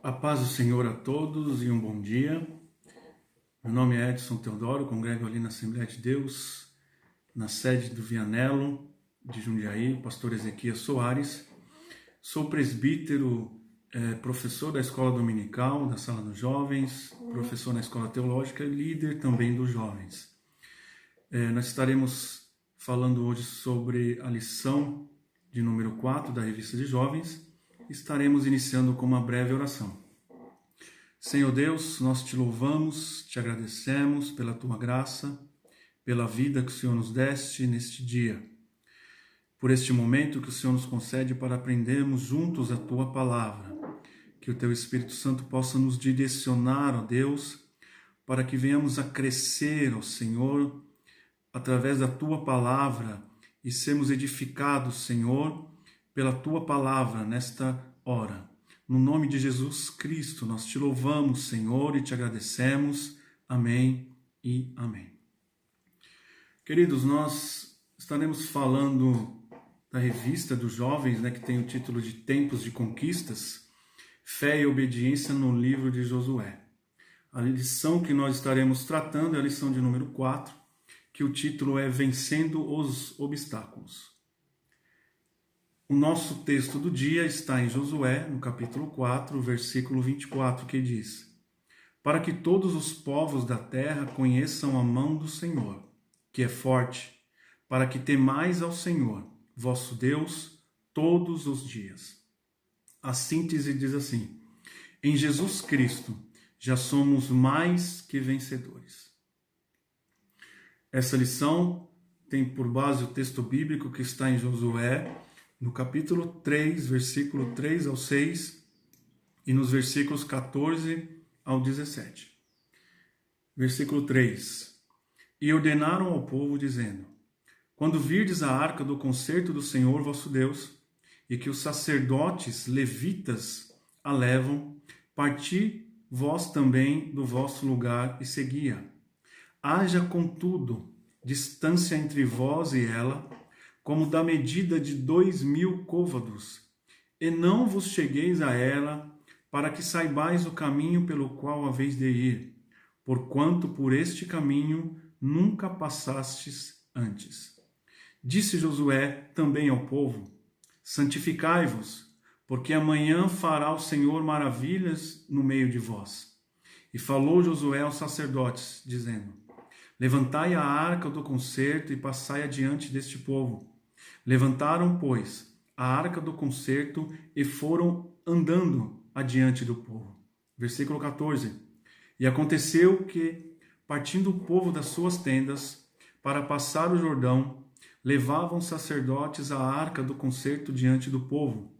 A paz do Senhor a todos e um bom dia. Meu nome é Edson Teodoro, congrego ali na Assembleia de Deus, na sede do Vianello de Jundiaí, pastor Ezequias Soares. Sou presbítero, professor da Escola Dominical, da Sala dos Jovens, professor na Escola Teológica e líder também dos jovens. Nós estaremos falando hoje sobre a lição de número 4 da Revista de Jovens. Estaremos iniciando com uma breve oração. Senhor Deus, nós te louvamos, te agradecemos pela tua graça, pela vida que o Senhor nos deste neste dia, por este momento que o Senhor nos concede para aprendermos juntos a tua palavra, que o teu Espírito Santo possa nos direcionar, ó Deus, para que venhamos a crescer, ó Senhor, através da tua palavra e sermos edificados, Senhor, pela tua palavra nesta hora. No nome de Jesus Cristo, nós te louvamos, Senhor, e te agradecemos. Amém e amém. Queridos, nós estaremos falando da revista dos jovens, que tem o título de Tempos de Conquistas, Fé e Obediência no livro de Josué. A lição que nós estaremos tratando é a lição de número 4, que o título é Vencendo os Obstáculos. O nosso texto do dia está em Josué, no capítulo 4, versículo 24, que diz: Para que todos os povos da terra conheçam a mão do Senhor, que é forte, para que temais ao Senhor, vosso Deus, todos os dias. A síntese diz assim: em Jesus Cristo já somos mais que vencedores. Essa lição tem por base o texto bíblico que está em Josué, no capítulo 3, versículo 3 ao 6 e nos versículos 14 ao 17. Versículo 3. E ordenaram ao povo, dizendo: Quando virdes a arca do concerto do Senhor vosso Deus, e que os sacerdotes levitas a levam, parti vós também do vosso lugar e seguia. Haja, contudo, distância entre vós e ela, como da medida de 2.000 côvados, e não vos chegueis a ela, para que saibais o caminho pelo qual haveis de ir, porquanto por este caminho nunca passastes antes. Disse Josué também ao povo: santificai-vos, porque amanhã fará o Senhor maravilhas no meio de vós. E falou Josué aos sacerdotes, dizendo: levantai a arca do concerto e passai adiante deste povo. Levantaram, pois, a arca do concerto e foram andando adiante do povo. Versículo 14. E aconteceu que, partindo o povo das suas tendas para passar o Jordão, levavam os sacerdotes a arca do concerto diante do povo.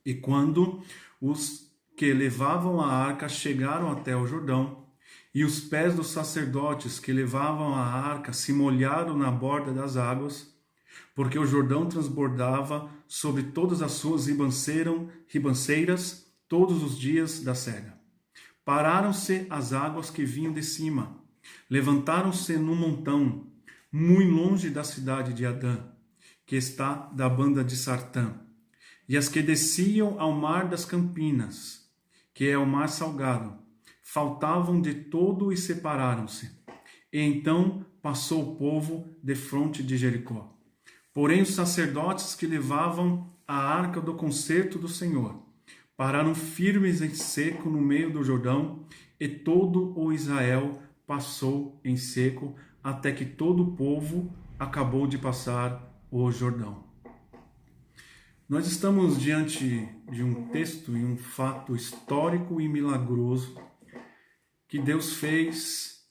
E quando os que levavam a arca chegaram até o Jordão, e os pés dos sacerdotes que levavam a arca se molharam na borda das águas, porque o Jordão transbordava sobre todas as suas ribanceiras todos os dias da cega. Pararam-se as águas que vinham de cima, levantaram-se num montão, muito longe da cidade de Adã, que está da banda de Sartã, e as que desciam ao mar das Campinas, que é o mar salgado, faltavam de todo e separaram-se. E então passou o povo defronte de Jericó. Porém, os sacerdotes que levavam a arca do concerto do Senhor pararam firmes em seco no meio do Jordão, e todo o Israel passou em seco, até que todo o povo acabou de passar o Jordão. Nós estamos diante de um texto e um fato histórico e milagroso que Deus fez,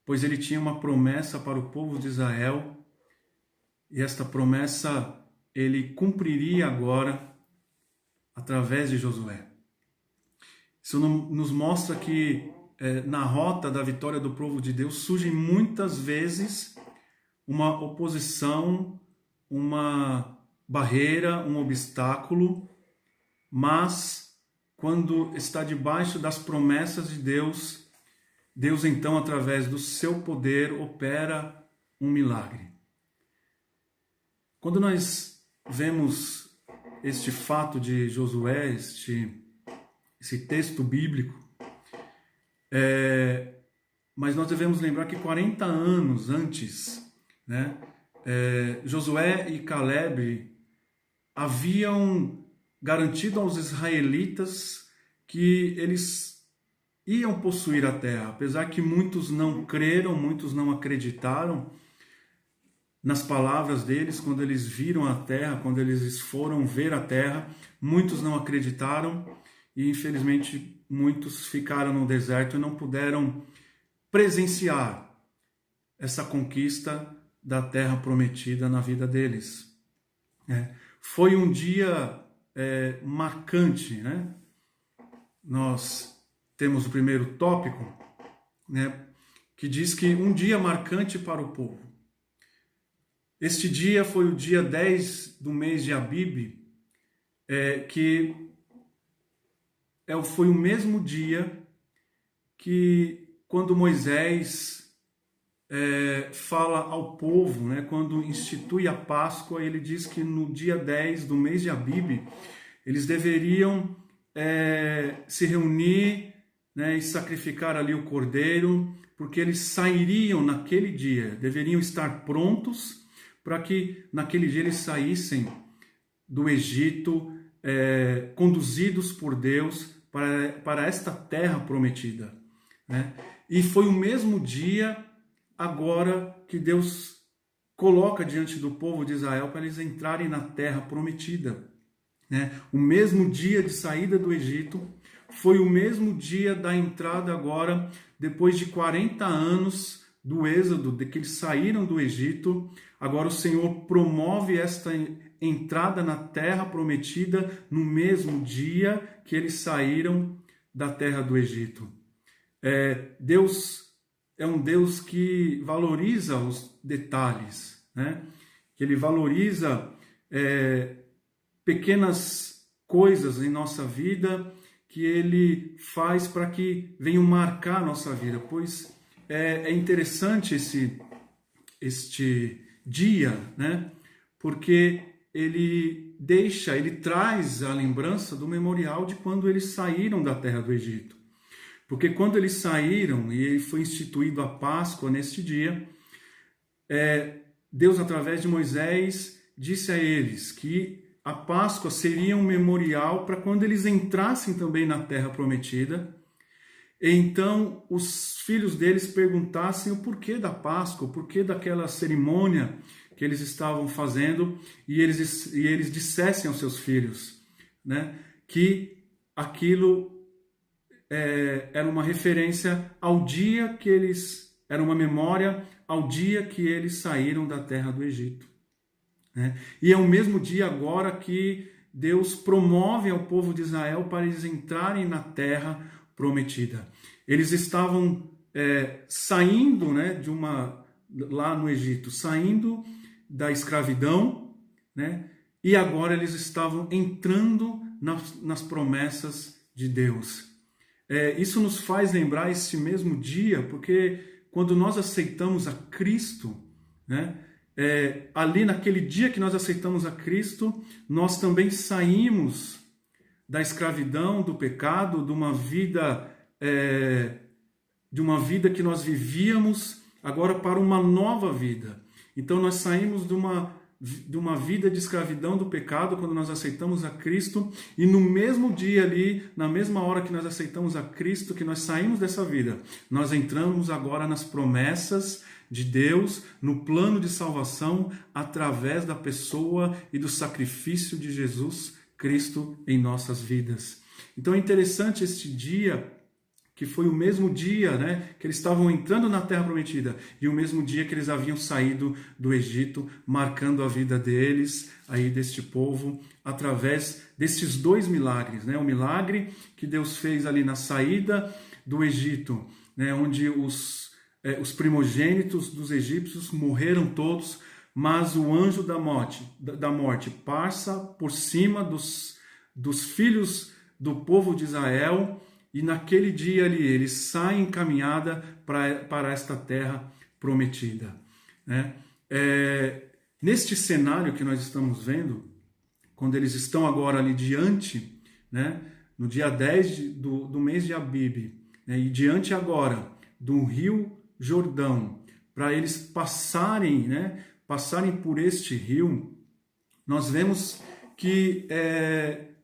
pois ele tinha uma promessa para o povo de Israel, e esta promessa ele cumpriria agora através de Josué. Isso nos mostra que na rota da vitória do povo de Deus surge muitas vezes uma oposição, uma barreira, um obstáculo, mas quando está debaixo das promessas de Deus, Deus então, através do seu poder, opera um milagre. Quando nós vemos este fato de Josué, esse texto bíblico, mas nós devemos lembrar que 40 anos antes, né, Josué e Caleb haviam garantido aos israelitas que eles iam possuir a terra, apesar que muitos não creram, muitos não acreditaram nas palavras deles, quando eles viram a terra, quando eles foram ver a terra, muitos não acreditaram e infelizmente muitos ficaram no deserto e não puderam presenciar essa conquista da terra prometida na vida deles. Foi um dia marcante, né? Nós temos o primeiro tópico, né, que diz que um dia marcante para o povo. Este dia foi o dia 10 do mês de Abib, que foi o mesmo dia que quando Moisés fala ao povo, né, quando institui a Páscoa, ele diz que no dia 10 do mês de Abib, eles deveriam se reunir, né, e sacrificar ali o cordeiro, porque eles sairiam naquele dia, deveriam estar prontos para que naquele dia eles saíssem do Egito, conduzidos por Deus para esta terra prometida, né? E foi o mesmo dia agora que Deus coloca diante do povo de Israel para eles entrarem na terra prometida, né? O mesmo dia de saída do Egito foi o mesmo dia da entrada agora, depois de 40 anos do êxodo, de que eles saíram do Egito. Agora o Senhor promove esta entrada na terra prometida no mesmo dia que eles saíram da terra do Egito. Deus é um Deus que valoriza os detalhes, né? Que Ele valoriza pequenas coisas em nossa vida, que Ele faz para que venham marcar a nossa vida, pois é interessante este dia, né? Porque ele traz a lembrança do memorial de quando eles saíram da terra do Egito. Porque quando eles saíram e foi instituído a Páscoa neste dia, Deus, através de Moisés, disse a eles que a Páscoa seria um memorial para quando eles entrassem também na terra prometida. Então, os filhos deles perguntassem o porquê da Páscoa, o porquê daquela cerimônia que eles estavam fazendo, e eles dissessem aos seus filhos, né, que aquilo era uma referência ao dia que era uma memória ao dia que eles saíram da terra do Egito, né? E é o mesmo dia agora que Deus promove ao povo de Israel para eles entrarem na terra prometida. Eles estavam saindo, né, lá no Egito, saindo da escravidão, né, e agora eles estavam entrando nas promessas de Deus. Isso nos faz lembrar esse mesmo dia, porque quando nós aceitamos a Cristo, né, ali naquele dia que nós aceitamos a Cristo, nós também saímos da escravidão, do pecado, de uma vida que nós vivíamos agora para uma nova vida. Então nós saímos de uma vida de escravidão do pecado quando nós aceitamos a Cristo, e no mesmo dia ali, na mesma hora que nós aceitamos a Cristo, que nós saímos dessa vida, nós entramos agora nas promessas de Deus, no plano de salvação, através da pessoa e do sacrifício de Jesus Cristo em nossas vidas. Então é interessante este dia, que foi o mesmo dia, né, que eles estavam entrando na Terra Prometida, e o mesmo dia que eles haviam saído do Egito, marcando a vida deles, aí deste povo, através desses dois milagres, né? O milagre que Deus fez ali na saída do Egito, né, onde os primogênitos dos egípcios morreram todos, mas o anjo da morte passa por cima dos filhos do povo de Israel, e naquele dia ali eles saem em caminhada para esta terra prometida, né? Neste cenário que nós estamos vendo, quando eles estão agora ali diante, né, no dia 10 do mês de Abib, né, e diante agora do rio Jordão, para eles passarem, né, passarem por este rio, nós vemos que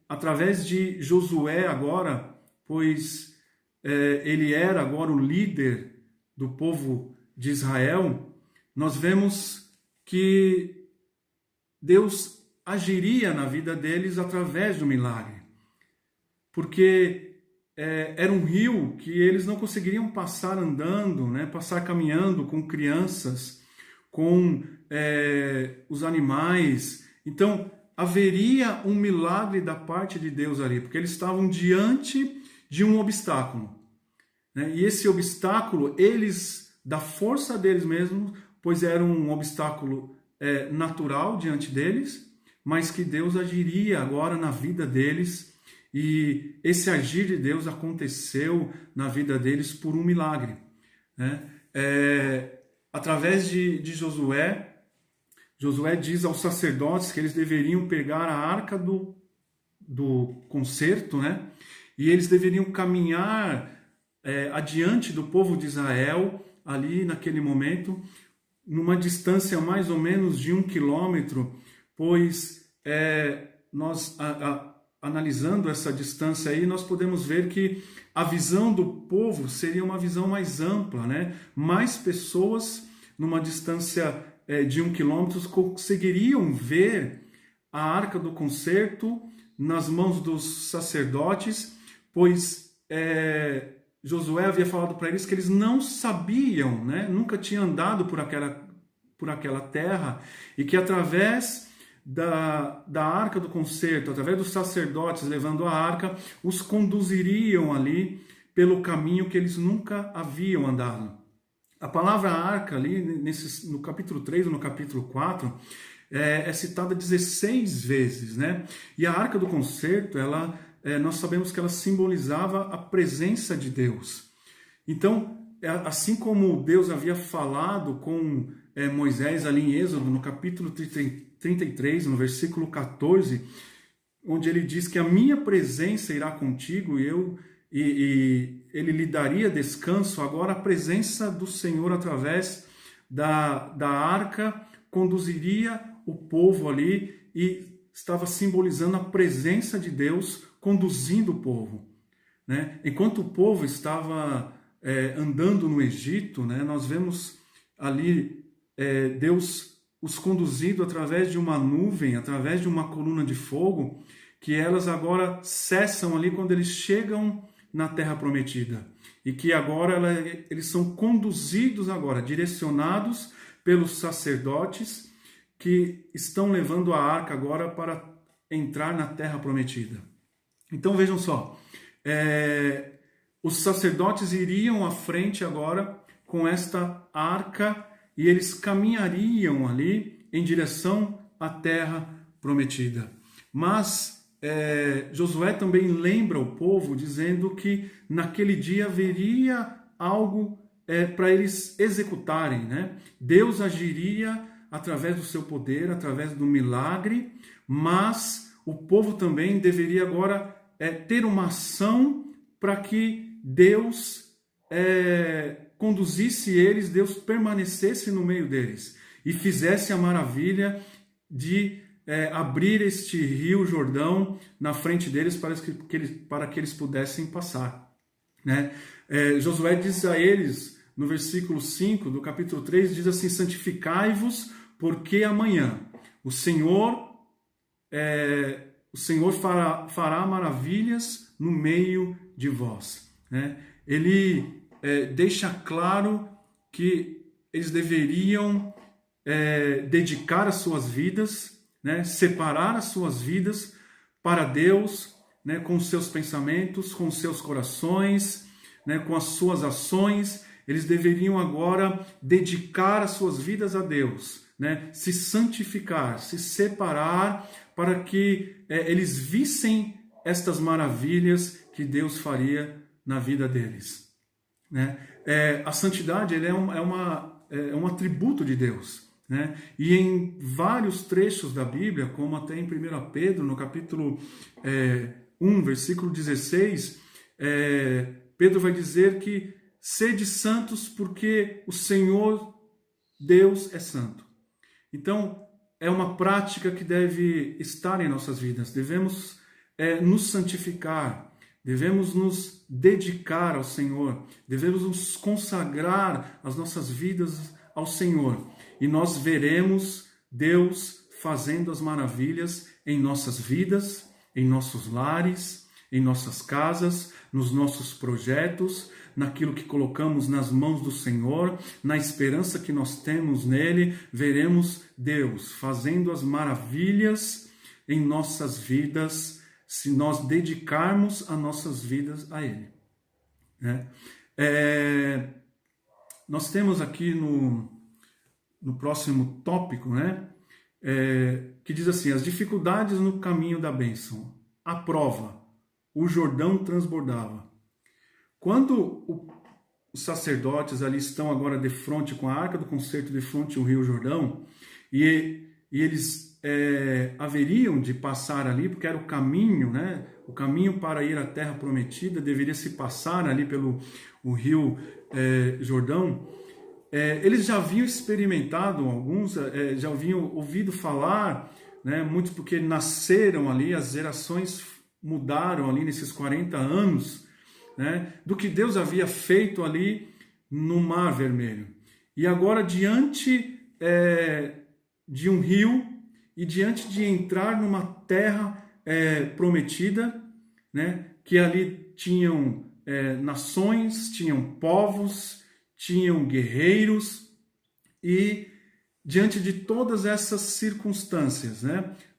através de Josué agora, pois ele era agora o líder do povo de Israel, nós vemos que Deus agiria na vida deles através do milagre. Porque era um rio que eles não conseguiriam passar andando, né, passar caminhando com crianças, com os animais. Então, haveria um milagre da parte de Deus ali, porque eles estavam diante de um obstáculo, né? E esse obstáculo, eles, da força deles mesmos, pois era um obstáculo natural diante deles, mas que Deus agiria agora na vida deles, e esse agir de Deus aconteceu na vida deles por um milagre, né? Através de Josué diz aos sacerdotes que eles deveriam pegar a arca do concerto, né? E eles deveriam caminhar adiante do povo de Israel, ali naquele momento, numa distância mais ou menos de 1 quilômetro, pois nós, analisando essa distância aí, nós podemos ver que a visão do povo seria uma visão mais ampla, né? Mais pessoas numa distância de 1 quilômetro conseguiriam ver a arca do concerto nas mãos dos sacerdotes, pois Josué havia falado para eles que eles não sabiam, né? Nunca tinham andado por aquela terra, e que através da arca do concerto, através dos sacerdotes levando a arca, os conduziriam ali pelo caminho que eles nunca haviam andado. A palavra arca ali, no capítulo 3 ou no capítulo 4, é citada 16 vezes, né? E a arca do concerto, nós sabemos que ela simbolizava a presença de Deus. Então, assim como Deus havia falado com Moisés ali em Êxodo, no capítulo 33, no versículo 14, onde ele diz que a minha presença irá contigo e ele lhe daria descanso. Agora a presença do Senhor através da arca conduziria o povo ali, e estava simbolizando a presença de Deus conduzindo o povo, né? Enquanto o povo estava andando no Egito, né, nós vemos ali Deus os conduzindo através de uma nuvem, através de uma coluna de fogo, que elas agora cessam ali quando eles chegam na Terra Prometida, e que agora eles são conduzidos agora, direcionados pelos sacerdotes que estão levando a arca agora para entrar na Terra Prometida. Então vejam só, os sacerdotes iriam à frente agora com esta arca, e eles caminhariam ali em direção à Terra Prometida. Mas Josué também lembra o povo, dizendo que naquele dia haveria algo para eles executarem, né? Deus agiria através do seu poder, através do milagre, mas o povo também deveria agora ter uma ação para que Deus conduzisse eles, Deus permanecesse no meio deles e fizesse a maravilha de abrir este rio Jordão na frente deles para que eles pudessem passar, né? Josué diz a eles, no versículo 5 do capítulo 3, diz assim: santificai-vos, porque amanhã o Senhor fará maravilhas no meio de vós, né? Ele deixa claro que eles deveriam dedicar as suas vidas, né, separar as suas vidas para Deus, né, com os seus pensamentos, com os seus corações, né, com as suas ações. Eles deveriam agora dedicar as suas vidas a Deus, né, se santificar, se separar, para que eles vissem estas maravilhas que Deus faria na vida deles, né? A santidade é um atributo de Deus, né? E em vários trechos da Bíblia, como até em 1 Pedro, no capítulo 1, versículo 16, Pedro vai dizer que sede santos porque o Senhor Deus é santo. Então, é uma prática que deve estar em nossas vidas. Devemos nos santificar, devemos nos dedicar ao Senhor, devemos nos consagrar as nossas vidas ao Senhor. E nós veremos Deus fazendo as maravilhas em nossas vidas, em nossos lares, em nossas casas, nos nossos projetos, naquilo que colocamos nas mãos do Senhor, na esperança que nós temos nele, veremos Deus fazendo as maravilhas em nossas vidas, se nós dedicarmos as nossas vidas a Ele. Nós temos aqui no próximo tópico, que diz assim, as dificuldades no caminho da bênção, a prova, o Jordão transbordava. Quando os sacerdotes ali estão agora de frente com a Arca do Concerto, de frente ao Rio Jordão, e eles haveriam de passar ali, porque era o caminho, o caminho para ir à Terra Prometida, deveria se passar ali pelo o Rio Jordão. Eles já haviam experimentado, alguns já haviam ouvido falar, muitos porque nasceram ali, as gerações mudaram ali nesses 40 anos, do que Deus havia feito ali no Mar Vermelho. E agora, diante de um rio e diante de entrar numa terra prometida, que ali tinham nações, tinham povos, tinham guerreiros, e diante de todas essas circunstâncias,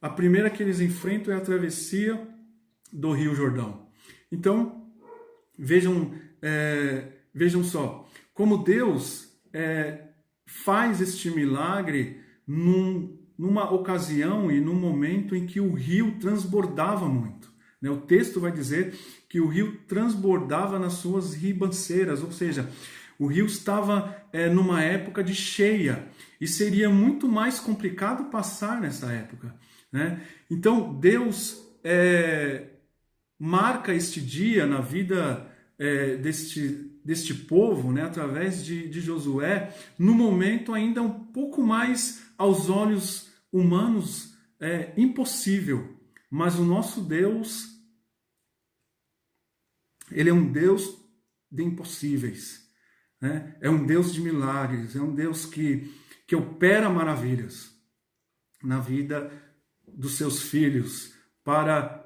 a primeira que eles enfrentam é a travessia do Rio Jordão. Então, vejam só, como Deus faz este milagre numa ocasião e num momento em que o rio transbordava muito. O texto vai dizer que o rio transbordava nas suas ribanceiras, ou seja, o rio estava numa época de cheia e seria muito mais complicado passar nessa época. Então, Deus marca este dia na vida deste povo, através de Josué, no momento ainda um pouco mais aos olhos humanos impossível. Mas o nosso Deus, Ele é um Deus de impossíveis. É um Deus de milagres, é um Deus que opera maravilhas na vida dos seus filhos para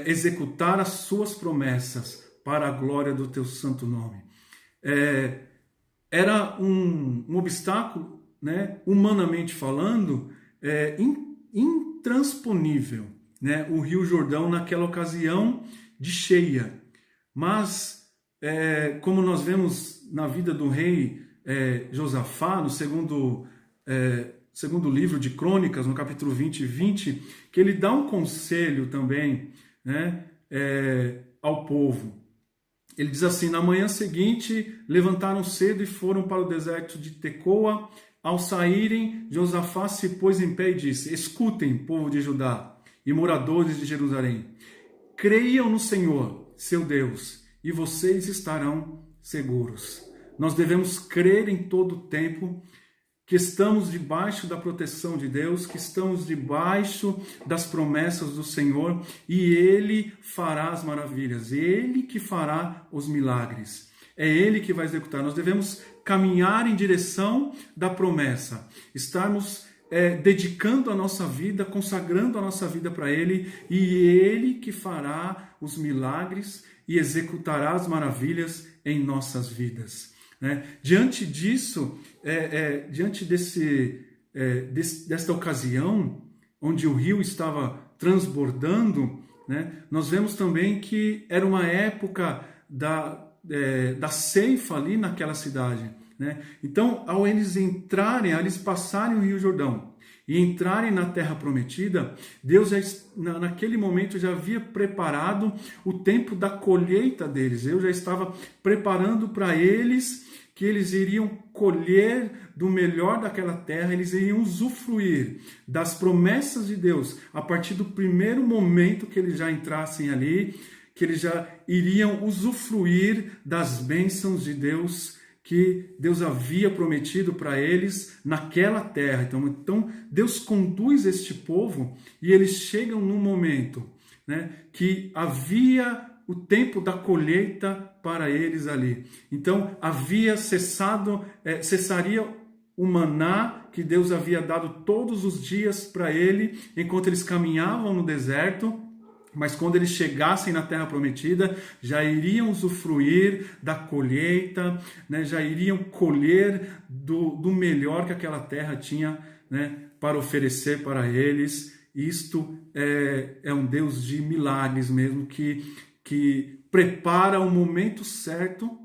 executar as suas promessas para a glória do teu santo nome. Era um obstáculo, humanamente falando, intransponível, o Rio Jordão naquela ocasião de cheia. Mas, como nós vemos na vida do rei Josafá, no segundo livro de Crônicas, no capítulo 20 e 20, que ele dá um conselho também ao povo. Ele diz assim, na manhã seguinte, levantaram cedo e foram para o deserto de Tecoa. Ao saírem, Josafá se pôs em pé e disse, escutem, povo de Judá e moradores de Jerusalém, creiam no Senhor, seu Deus, e vocês estarão seguros. Nós devemos crer em todo o tempo que estamos debaixo da proteção de Deus, que estamos debaixo das promessas do Senhor, e Ele fará as maravilhas, Ele que fará os milagres, é Ele que vai executar. Nós devemos caminhar em direção da promessa, estarmos dedicando a nossa vida, consagrando a nossa vida para Ele, e Ele que fará os milagres e executará as maravilhas em nossas vidas. Diante disso, diante desta ocasião, onde o rio estava transbordando, nós vemos também que era uma época da ceifa ali naquela cidade. Então, ao eles passarem o Rio Jordão e entrarem na Terra Prometida, Deus naquele momento já havia preparado o tempo da colheita deles. Deus já estava preparando para eles que eles iriam colher do melhor daquela terra, eles iriam usufruir das promessas de Deus a partir do primeiro momento que eles já entrassem ali, que eles já iriam usufruir das bênçãos de Deus que Deus havia prometido para eles naquela terra. Então Deus conduz este povo e eles chegam num momento, né, que havia o tempo da colheita para eles ali. Então cessaria o maná que Deus havia dado todos os dias para ele, enquanto eles caminhavam no deserto. Mas quando eles chegassem na Terra Prometida, já iriam usufruir da colheita, né? Já iriam colher do melhor que aquela terra tinha, né, para oferecer para eles. Isto é um Deus de milagres mesmo, que prepara o momento certo,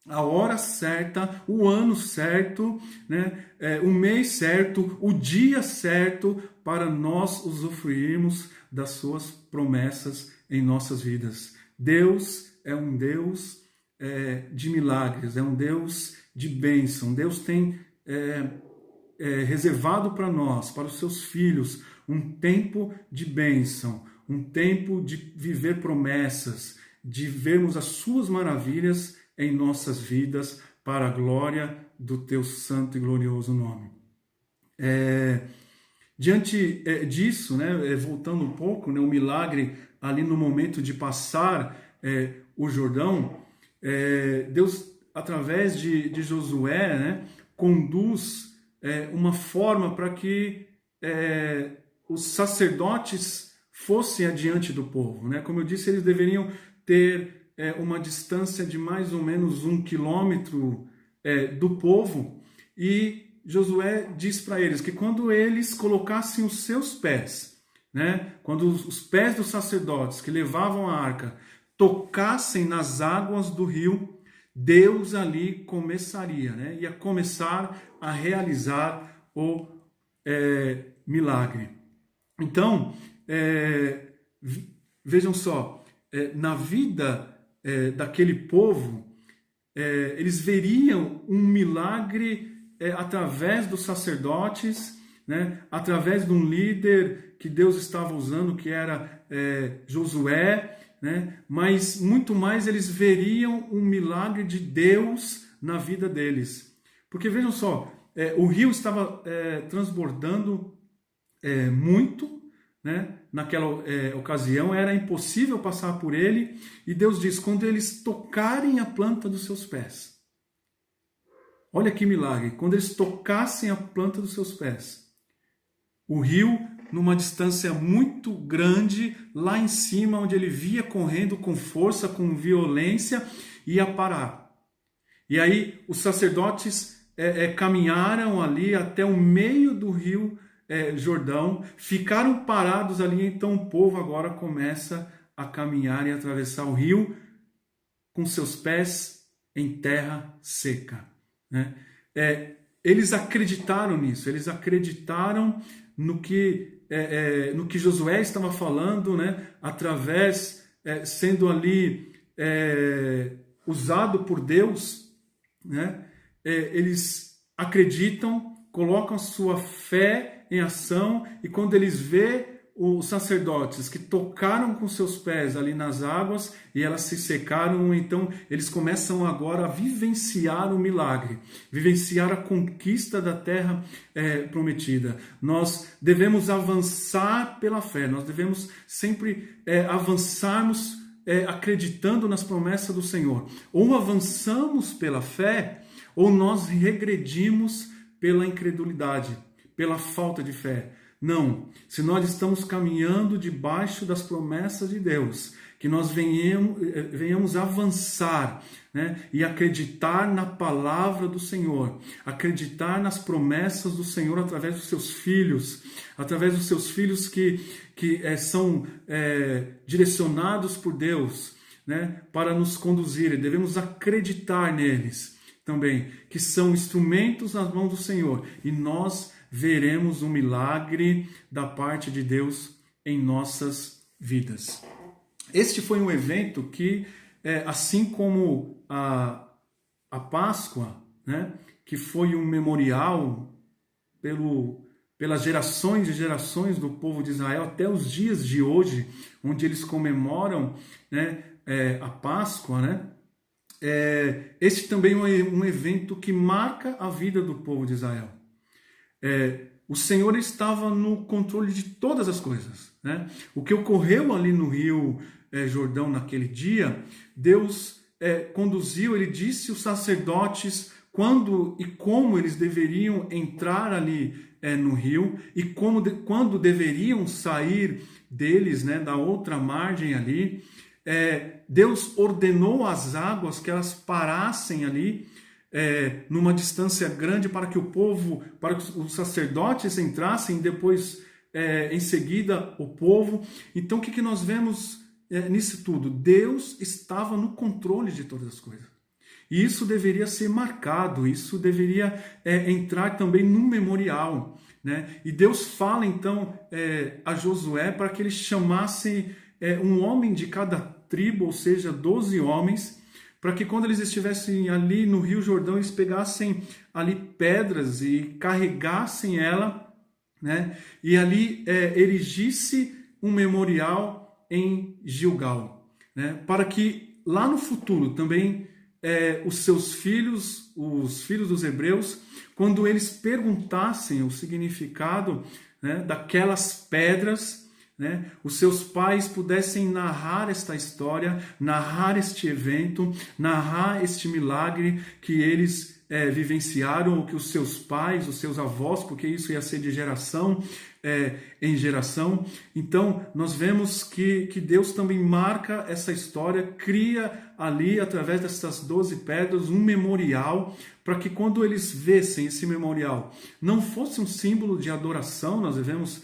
a hora certa, o ano certo, né? O mês certo, o dia certo, para nós usufruirmos das suas promessas em nossas vidas. Deus é um Deus de milagres, é um Deus de bênção. Deus tem reservado para nós, para os seus filhos, um tempo de bênção, um tempo de viver promessas, de vermos as suas maravilhas em nossas vidas, para a glória do teu santo e glorioso nome. Diante disso, né, voltando um pouco, né, o milagre ali no momento de passar o Jordão, Deus, através de Josué, né, conduz uma forma para que os sacerdotes fossem adiante do povo, né? Como eu disse, eles deveriam ter uma distância de mais ou menos 1 quilômetro do povo, e Josué diz para eles que quando eles colocassem os seus pés, né, quando os pés dos sacerdotes que levavam a arca tocassem nas águas do rio, Deus ali começaria, né, ia começar a realizar o milagre. Então, vejam só, na vida daquele povo, eles veriam um milagre através dos sacerdotes, né, através de um líder que Deus estava usando, que era Josué, né, mas muito mais eles veriam um milagre de Deus na vida deles. Porque vejam só, o rio estava transbordando muito, né? Naquela ocasião era impossível passar por ele, e Deus diz, quando eles tocarem a planta dos seus pés, olha que milagre, quando eles tocassem a planta dos seus pés, o rio, numa distância muito grande, lá em cima, onde ele via correndo com força, com violência, ia parar. E aí os sacerdotes caminharam ali até o meio do rio Jordão, ficaram parados ali, então o povo agora começa a caminhar e atravessar o rio com seus pés em terra seca, né? Eles acreditaram nisso, eles acreditaram no que Josué estava falando, né? Através, sendo ali usado por Deus, né? Eles acreditam, colocam sua fé em ação, e quando eles vê os sacerdotes que tocaram com seus pés ali nas águas e elas se secaram, então eles começam agora a vivenciar o milagre, vivenciar a conquista da terra prometida. Nós devemos avançar pela fé, nós devemos sempre avançarmos acreditando nas promessas do Senhor. Ou avançamos pela fé, ou nós regredimos pela incredulidade, pela falta de fé. Não, se nós estamos caminhando debaixo das promessas de Deus, que nós venhamos avançar, né, e acreditar na palavra do Senhor, acreditar nas promessas do Senhor através dos seus filhos que são direcionados por Deus, né, para nos conduzir. Devemos acreditar neles também, que são instrumentos nas mãos do Senhor, e nós veremos um milagre da parte de Deus em nossas vidas. Este foi um evento que, assim como a Páscoa, né, que foi um memorial pelas gerações e gerações do povo de Israel até os dias de hoje, onde eles comemoram, né, a Páscoa, né? Este também é um evento que marca a vida do povo de Israel. O Senhor estava no controle de todas as coisas, né? O que ocorreu ali no Rio Jordão naquele dia, Deus conduziu, ele disse aos sacerdotes quando e como eles deveriam entrar ali no rio e quando deveriam sair deles, né, da outra margem ali. Deus ordenou às águas que elas parassem ali numa distância grande para que o povo, para que os sacerdotes entrassem, depois em seguida o povo. Então o que nós vemos nisso tudo? Deus estava no controle de todas as coisas. E isso deveria ser marcado, isso deveria entrar também no memorial, né? E Deus fala então a Josué para que ele chamasse um homem de cada tribo, ou seja, 12 homens, para que quando eles estivessem ali no Rio Jordão, eles pegassem ali pedras e carregassem ela, né? E ali erigisse um memorial em Gilgal, né? Para que lá no futuro também os seus filhos, os filhos dos hebreus, quando eles perguntassem o significado, né, daquelas pedras, né, os seus pais pudessem narrar esta história, narrar este evento, narrar este milagre que eles vivenciaram, ou que os seus pais, os seus avós, porque isso ia ser de geração em geração. Então nós vemos que Deus também marca essa história, cria ali através dessas 12 pedras um memorial, para que quando eles vissem esse memorial não fosse um símbolo de adoração, nós devemos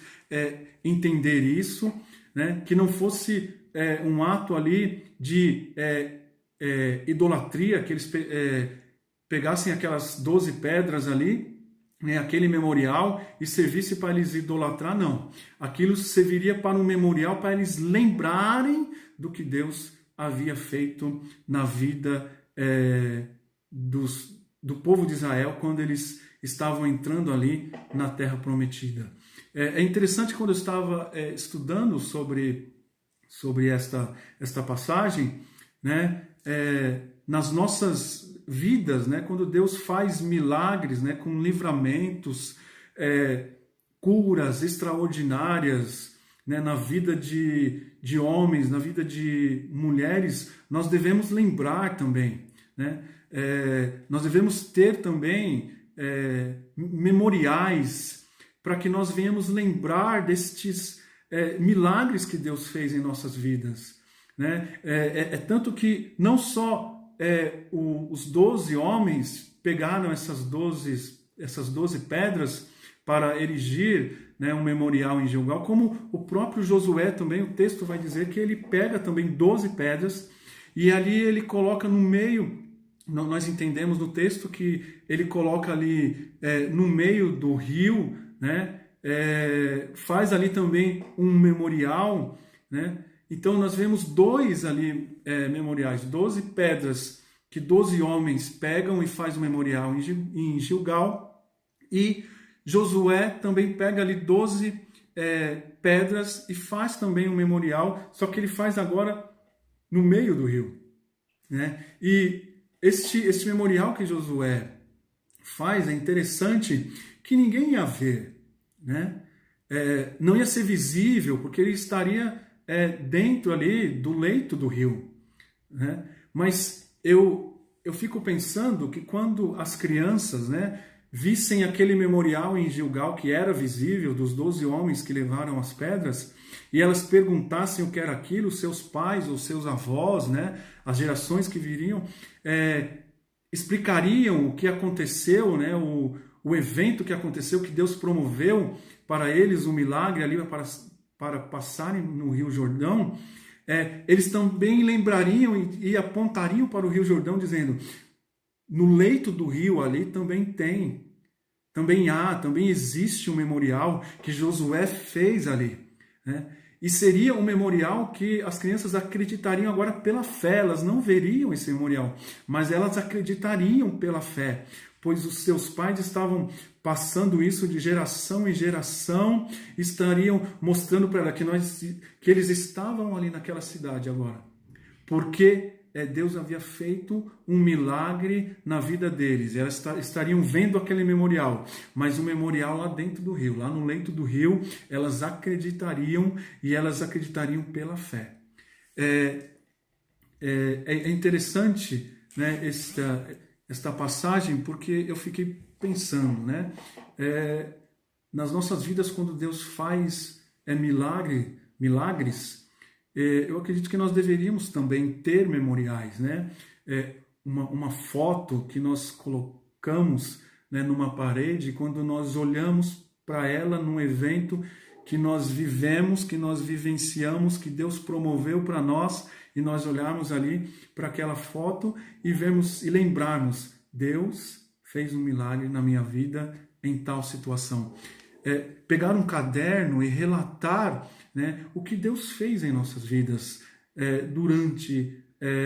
entender isso, né? Que não fosse um ato ali de idolatria, que eles pegassem aquelas 12 pedras ali, né, aquele memorial, e servisse para eles idolatrar, não. Aquilo serviria para um memorial, para eles lembrarem do que Deus havia feito na vida do povo de Israel, quando eles estavam entrando ali na Terra Prometida. É interessante, quando eu estava estudando sobre esta passagem, né, nas nossas vidas, né, quando Deus faz milagres, né, com livramentos, curas extraordinárias, né, na vida de homens, na vida de mulheres, nós devemos lembrar também, né? Nós devemos ter também memoriais para que nós venhamos lembrar destes milagres que Deus fez em nossas vidas, né? Tanto que não só os 12 homens pegaram essas 12 pedras para erigir, né, um memorial em Gilgal, como o próprio Josué também, o texto vai dizer que ele pega também 12 pedras e ali ele coloca no meio. Nós entendemos no texto que ele coloca ali no meio do rio, né, faz ali também um memorial, né? Então nós vemos 2 ali memoriais, 12 pedras que 12 homens pegam e faz um memorial em Gilgal, e Josué também pega ali 12 pedras e faz também um memorial, só que ele faz agora no meio do rio, né? E este memorial que Josué faz é interessante, que ninguém ia ver, né? Não ia ser visível, porque ele estaria dentro ali do leito do rio, né? Mas eu fico pensando que quando as crianças, né, vissem aquele memorial em Gilgal, que era visível, dos 12 homens que levaram as pedras, e elas perguntassem o que era aquilo, seus pais ou seus avós, né, as gerações que viriam, explicariam o que aconteceu, né, o evento que aconteceu, que Deus promoveu para eles, o milagre ali para passarem no Rio Jordão. Eles também lembrariam e apontariam para o Rio Jordão, dizendo: no leito do rio ali também existe um memorial que Josué fez ali, né? E seria um memorial que as crianças acreditariam agora pela fé, elas não veriam esse memorial, mas elas acreditariam pela fé, pois os seus pais estavam passando isso de geração em geração, estariam mostrando para ela que eles estavam ali naquela cidade agora, porque Deus havia feito um milagre na vida deles. Elas estariam vendo aquele memorial, mas o memorial lá dentro do rio, lá no leito do rio, elas acreditariam e elas acreditariam pela fé. É interessante, né, esta passagem, porque eu fiquei pensando, né, nas nossas vidas, quando Deus faz milagres, eu acredito que nós deveríamos também ter memoriais, né? Uma foto que nós colocamos, né, numa parede, quando nós olhamos para ela num evento que nós vivemos, que nós vivenciamos, que Deus promoveu para nós, e nós olharmos ali para aquela foto e vermos e lembrarmos: Deus fez um milagre na minha vida em tal situação. Pegar um caderno e relatar, né, o que Deus fez em nossas vidas durante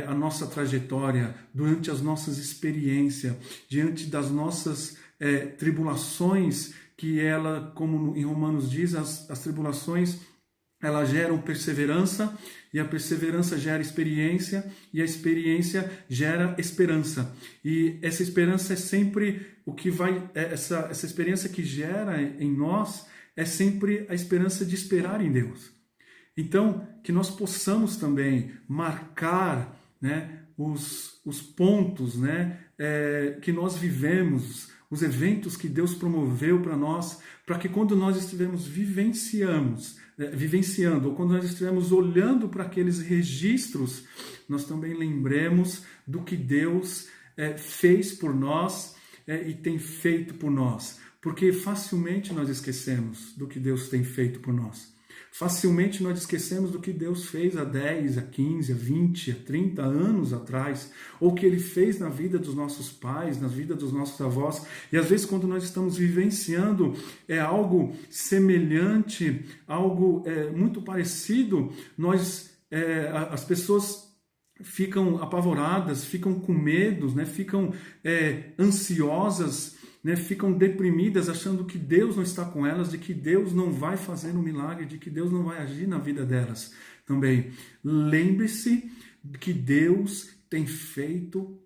a nossa trajetória, durante as nossas experiências, diante das nossas tribulações, que ela, como em Romanos diz, as tribulações, elas geram perseverança, e a perseverança gera experiência, e a experiência gera esperança. E essa esperança é sempre o que vai... Essa experiência que gera em nós é sempre a esperança de esperar em Deus. Então, que nós possamos também marcar, né, os pontos, né, que nós vivemos, os eventos que Deus promoveu para nós, para que quando nós estivermos vivenciando, ou quando nós estivermos olhando para aqueles registros, nós também lembremos do que Deus fez por nós e tem feito por nós. Porque facilmente nós esquecemos do que Deus tem feito por nós. Facilmente nós esquecemos do que Deus fez há 10, há 15, há 20, há 30 anos atrás, ou que Ele fez na vida dos nossos pais, na vida dos nossos avós. E às vezes, quando nós estamos vivenciando algo semelhante, algo muito parecido, as pessoas ficam apavoradas, ficam com medo, né? Ficam ansiosas, né, ficam deprimidas, achando que Deus não está com elas, de que Deus não vai fazer um milagre, de que Deus não vai agir na vida delas também. Lembre-se que Deus tem feito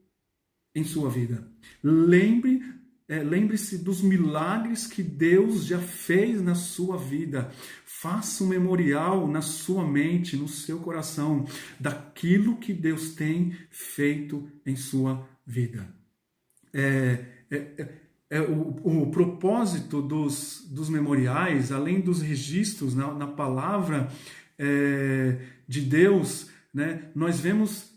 em sua vida. Lembre-se dos milagres que Deus já fez na sua vida. Faça um memorial na sua mente, no seu coração, daquilo que Deus tem feito em sua vida. O propósito dos memoriais, além dos registros na palavra de Deus, né, nós vemos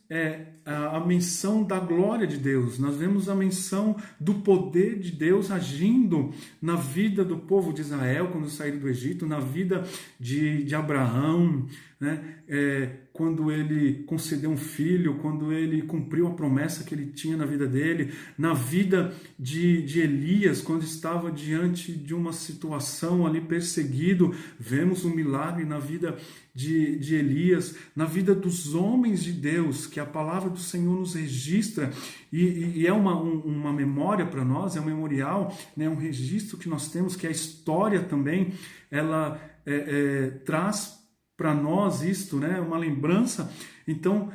a menção da glória de Deus, nós vemos a menção do poder de Deus agindo na vida do povo de Israel quando saíram do Egito, na vida de Abraão, né, quando ele concedeu um filho, quando ele cumpriu a promessa que ele tinha na vida dele, na vida de Elias, quando estava diante de uma situação ali perseguido, vemos um milagre na vida de Elias, na vida dos homens de Deus, que a palavra do Senhor nos registra, e é uma memória para nós, é um memorial, né, um registro que nós temos, que a história também, ela traz para nós isto, né, uma lembrança. Então,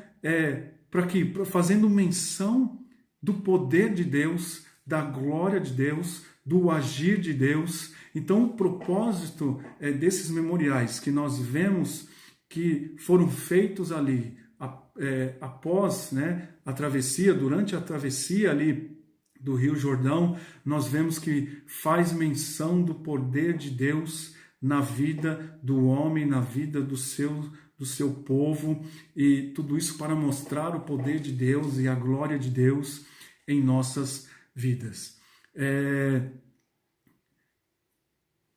fazendo menção do poder de Deus, da glória de Deus, do agir de Deus. Então, o propósito desses memoriais que nós vemos que foram feitos ali após, né, a travessia, durante a travessia ali do Rio Jordão, nós vemos que faz menção do poder de Deus na vida do homem, na vida do seu povo, e tudo isso para mostrar o poder de Deus e a glória de Deus em nossas vidas.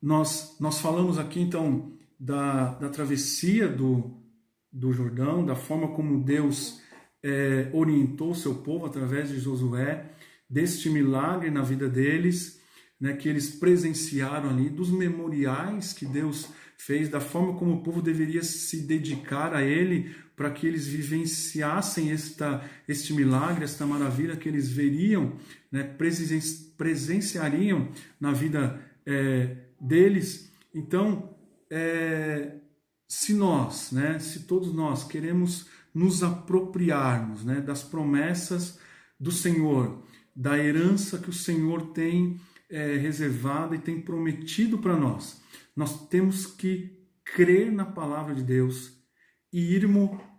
Nós falamos aqui então da travessia do Jordão, da forma como Deus orientou o seu povo através de Josué, deste milagre na vida deles, né, que eles presenciaram ali, dos memoriais que Deus fez, da forma como o povo deveria se dedicar a Ele, para que eles vivenciassem este milagre, esta maravilha que eles veriam, né, presenciariam na vida deles. Então, se todos nós queremos nos apropriarmos, né, das promessas do Senhor, da herança que o Senhor tem reservada e tem prometido para nós, nós temos que crer na palavra de Deus e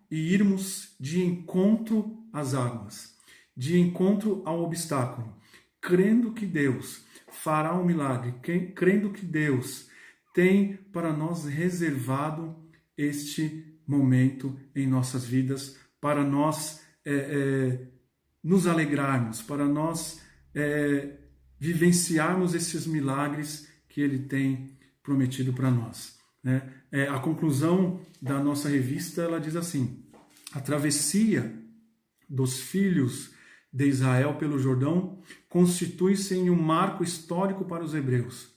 irmos de encontro às águas, de encontro ao obstáculo, crendo que Deus fará um milagre, crendo que Deus tem para nós reservado este momento em nossas vidas, para nós nos alegrarmos, para nós vivenciarmos esses milagres que Ele tem prometido para nós, né? A conclusão da nossa revista, ela diz assim: a travessia dos filhos de Israel pelo Jordão constitui-se em um marco histórico para os hebreus,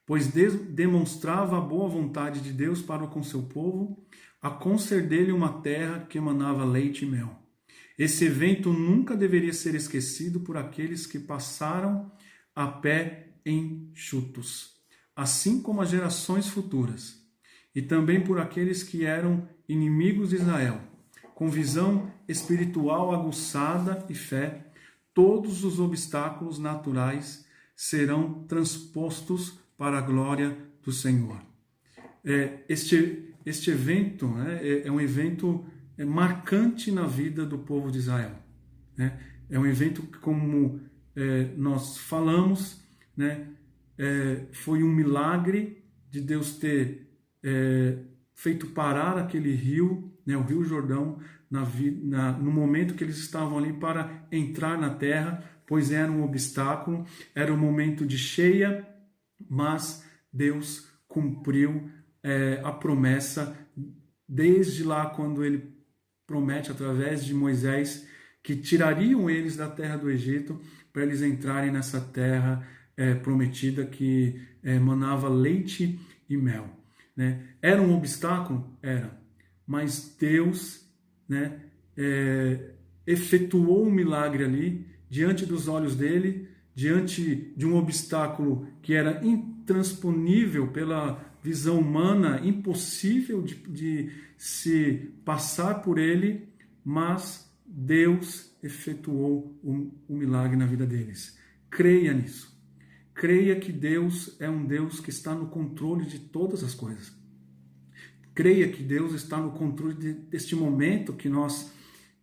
pois demonstrava a boa vontade de Deus para com seu povo, a conceder-lhe uma terra que emanava leite e mel. Esse evento nunca deveria ser esquecido por aqueles que passaram a pé enxutos, assim como as gerações futuras, e também por aqueles que eram inimigos de Israel. Com visão espiritual aguçada e fé, todos os obstáculos naturais serão transpostos para a glória do Senhor. Este evento, né, é um evento marcante na vida do povo de Israel, né? É um evento que, como nós falamos, né, foi um milagre de Deus ter feito parar aquele rio, né, o Rio Jordão, no momento que eles estavam ali para entrar na terra, pois era um obstáculo, era um momento de cheia, mas Deus cumpriu a promessa desde lá, quando Ele promete através de Moisés que tirariam eles da terra do Egito para eles entrarem nessa terra prometida que manava leite e mel, né? Era um obstáculo? Era. Mas Deus, né, efetuou um milagre ali, diante dos olhos dele, diante de um obstáculo que era intransponível pela visão humana, impossível de se passar por ele, mas Deus efetuou um milagre na vida deles. Creia nisso. Creia que Deus é um Deus que está no controle de todas as coisas. Creia que Deus está no controle deste momento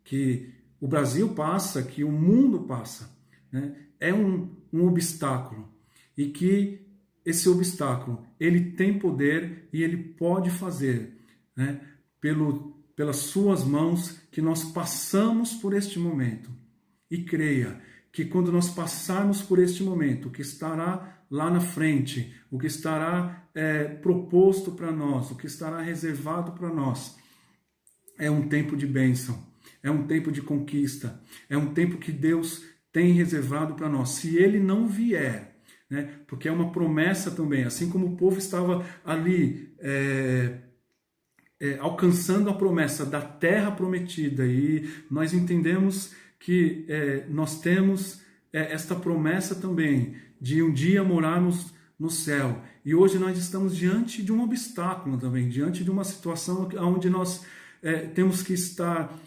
que o Brasil passa, que o mundo passa, né? É um obstáculo, e que esse obstáculo, ele tem poder e ele pode fazer, né, pelas suas mãos, que nós passamos por este momento. E creia que quando nós passarmos por este momento, o que estará lá na frente, o que estará proposto para nós, o que estará reservado para nós, é um tempo de bênção, é um tempo de conquista, é um tempo que Deus tem reservado para nós. Se Ele não vier, né, porque é uma promessa também, assim como o povo estava ali alcançando a promessa da terra prometida, e nós entendemos que nós temos esta promessa também de um dia morarmos no céu. E hoje nós estamos diante de um obstáculo também, diante de uma situação onde nós temos que estar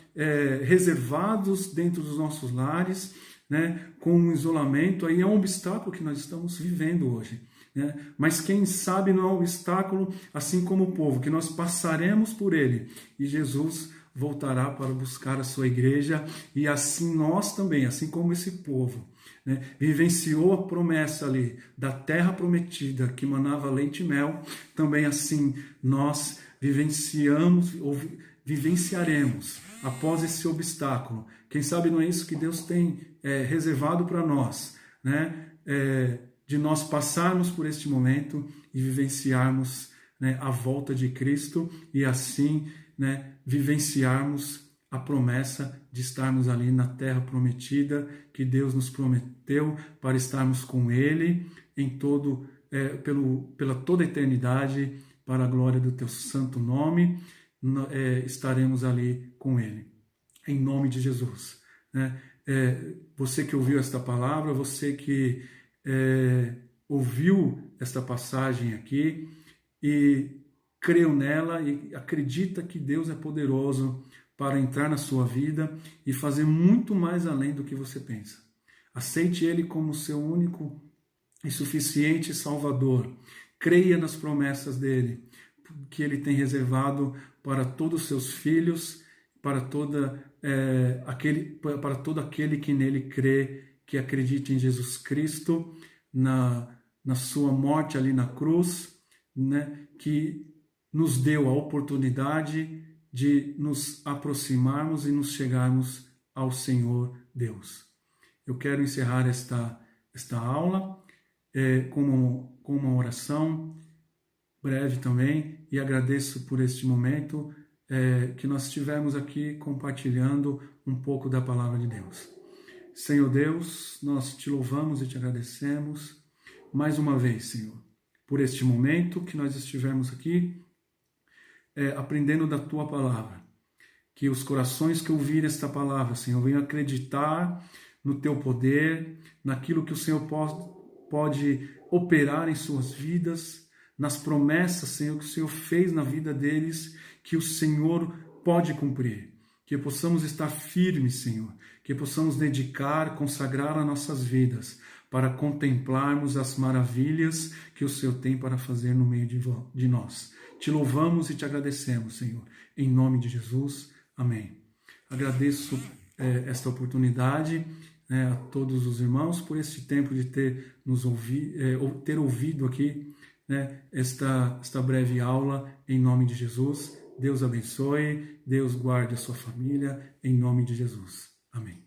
reservados dentro dos nossos lares, né, com um isolamento. Aí é um obstáculo que nós estamos vivendo hoje, né? Mas quem sabe não é um obstáculo, assim como o povo, que nós passaremos por ele e Jesus voltará para buscar a sua igreja, e assim nós também, assim como esse povo, né, vivenciou a promessa ali da terra prometida que manava leite e mel, também assim nós vivenciaremos após esse obstáculo. Quem sabe não é isso que Deus tem reservado para nós, né? De nós passarmos por este momento e vivenciarmos, né, a volta de Cristo, e assim, né, vivenciarmos a promessa de estarmos ali na terra prometida, que Deus nos prometeu para estarmos com Ele em pela toda a eternidade, para a glória do teu santo nome, estaremos ali com ele, em nome de Jesus. Né? Você que ouviu esta palavra, você que ouviu esta passagem aqui e creu nela e acredita que Deus é poderoso para entrar na sua vida e fazer muito mais além do que você pensa. Aceite Ele como seu único e suficiente Salvador. Creia nas promessas dele, que ele tem reservado para todos os seus filhos, para todo aquele que nele crê, que acredita em Jesus Cristo, na sua morte ali na cruz, né, que nos deu a oportunidade de nos aproximarmos e nos chegarmos ao Senhor Deus. Eu quero encerrar esta aula com uma oração breve também, e agradeço por este momento que nós estivemos aqui compartilhando um pouco da palavra de Deus. Senhor Deus, nós te louvamos e te agradecemos mais uma vez, Senhor, por este momento que nós estivemos aqui aprendendo da tua palavra. Que os corações que ouvirem esta palavra, Senhor, venham acreditar no teu poder, naquilo que o Senhor pode operar em suas vidas, nas promessas, Senhor, que o Senhor fez na vida deles, que o Senhor pode cumprir. Que possamos estar firmes, Senhor, que possamos dedicar, consagrar as nossas vidas para contemplarmos as maravilhas que o Senhor tem para fazer no meio de nós. Te louvamos e te agradecemos, Senhor, em nome de Jesus. Amém. Agradeço esta oportunidade a todos os irmãos por este tempo de ter ouvido aqui esta breve aula em nome de Jesus. Deus abençoe, Deus guarde a sua família, em nome de Jesus. Amém.